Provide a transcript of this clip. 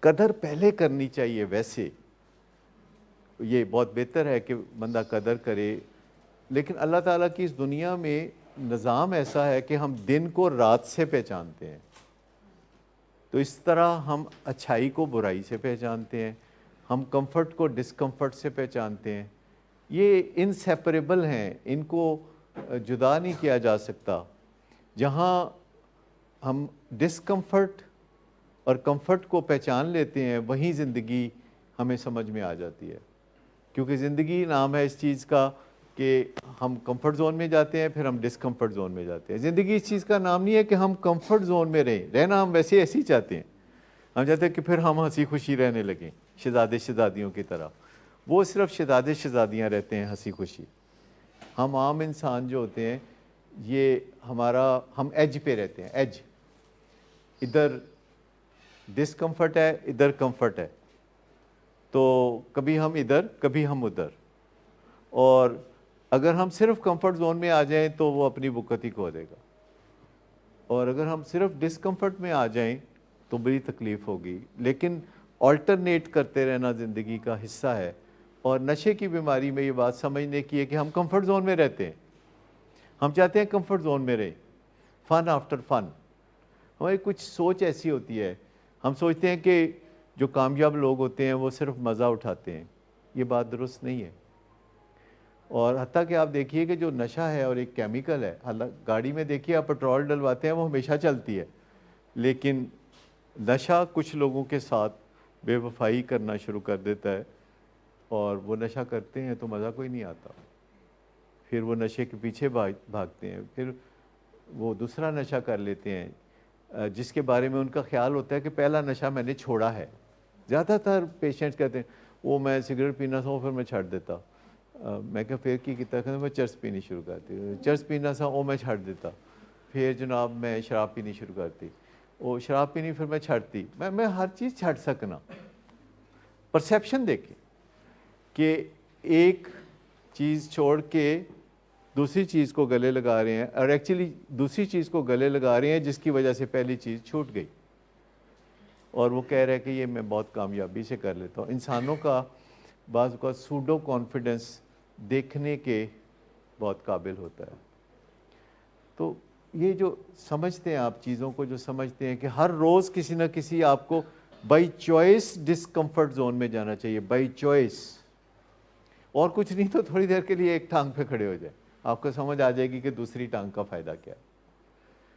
قدر پہلے کرنی چاہیے. ویسے یہ بہت بہتر ہے کہ بندہ قدر کرے, لیکن اللہ تعالیٰ کی اس دنیا میں نظام ایسا ہے کہ ہم دن کو رات سے پہچانتے ہیں. تو اس طرح ہم اچھائی کو برائی سے پہچانتے ہیں, ہم کمفرٹ کو ڈسکمفرٹ سے پہچانتے ہیں. یہ انسیپریبل ہیں, ان کو جدا نہیں کیا جا سکتا. جہاں ہم ڈسکمفرٹ اور کمفرٹ کو پہچان لیتے ہیں وہیں زندگی ہمیں سمجھ میں آ جاتی ہے. کیونکہ زندگی نام ہے اس چیز کا کہ ہم کمفرٹ زون میں جاتے ہیں, پھر ہم ڈسکمفرٹ زون میں جاتے ہیں. زندگی اس چیز کا نام نہیں ہے کہ ہم کمفرٹ زون میں رہنا ہم ویسے ایسے ہی چاہتے ہیں. ہم چاہتے ہیں کہ پھر ہم ہنسی خوشی رہنے لگیں شہزادے شہزادیوں کی طرح. وہ صرف شہزادے شہزادیاں رہتے ہیں ہنسی خوشی. ہم عام انسان جو ہوتے ہیں یہ ہم ایج پہ رہتے ہیں. ایج, ادھر ڈسکمفرٹ ہے ادھر کمفرٹ ہے, تو کبھی ہم ادھر کبھی ہم ادھر. اور اگر ہم صرف کمفرٹ زون میں آ جائیں تو وہ اپنی بکتی کھو دے گا, اور اگر ہم صرف ڈسکمفرٹ میں آ جائیں تو بڑی تکلیف ہوگی. لیکن آلٹرنیٹ کرتے رہنا زندگی کا حصہ ہے. اور نشے کی بیماری میں یہ بات سمجھنے کی ہے کہ ہم کمفرٹ زون میں رہتے ہیں, ہم چاہتے ہیں کمفرٹ زون میں رہیں, فن آفٹر فن. ہماری کچھ سوچ ایسی ہوتی ہے, ہم سوچتے ہیں کہ جو کامیاب لوگ ہوتے ہیں وہ صرف مزہ اٹھاتے ہیں. یہ بات درست نہیں ہے. اور حتیٰ کہ آپ دیکھیے کہ جو نشہ ہے اور ایک کیمیکل ہے, گاڑی میں دیکھیے آپ پٹرول ڈلواتے ہیں وہ ہمیشہ چلتی ہے, لیکن نشہ کچھ لوگوں کے ساتھ بے وفائی کرنا شروع کر دیتا ہے, اور وہ نشہ کرتے ہیں تو مزہ کوئی نہیں آتا. پھر وہ نشے کے پیچھے بھاگتے ہیں, پھر وہ دوسرا نشہ کر لیتے ہیں جس کے بارے میں ان کا خیال ہوتا ہے کہ پہلا نشہ میں نے چھوڑا ہے. زیادہ تر پیشنٹس کہتے ہیں وہ میں سگریٹ پینا تھا پھر میں چھوڑ دیتا. میں کہا پھر کی کتا کہ میں چرس پینی شروع کرتی, چرس پینا تھا وہ میں چھوڑ دیتا. پھر جناب میں شراب پینی شروع کرتی, وہ شراب پینی پھر میں چھڑتی. میں ہر چیز چھڑ سکنا. پرسیپشن دیکھیں کہ ایک چیز چھوڑ کے دوسری چیز کو گلے لگا رہے ہیں, اور ایکچولی دوسری چیز کو گلے لگا رہے ہیں جس کی وجہ سے پہلی چیز چھوٹ گئی, اور وہ کہہ رہے ہیں کہ یہ میں بہت کامیابی سے کر لیتا ہوں. انسانوں کا بعض کا سوڈو کانفیڈنس دیکھنے کے بہت قابل ہوتا ہے. تو یہ جو سمجھتے ہیں آپ چیزوں کو, جو سمجھتے ہیں کہ ہر روز کسی نہ کسی آپ کو بائی چوائس ڈسکمفرٹ زون میں جانا چاہیے, بائی چوائس, اور کچھ نہیں تو تھوڑی دیر کے لیے ایک ٹانگ پہ کھڑے ہو جائے, آپ کو سمجھ آ جائے گی کہ دوسری ٹانگ کا فائدہ کیا ہے.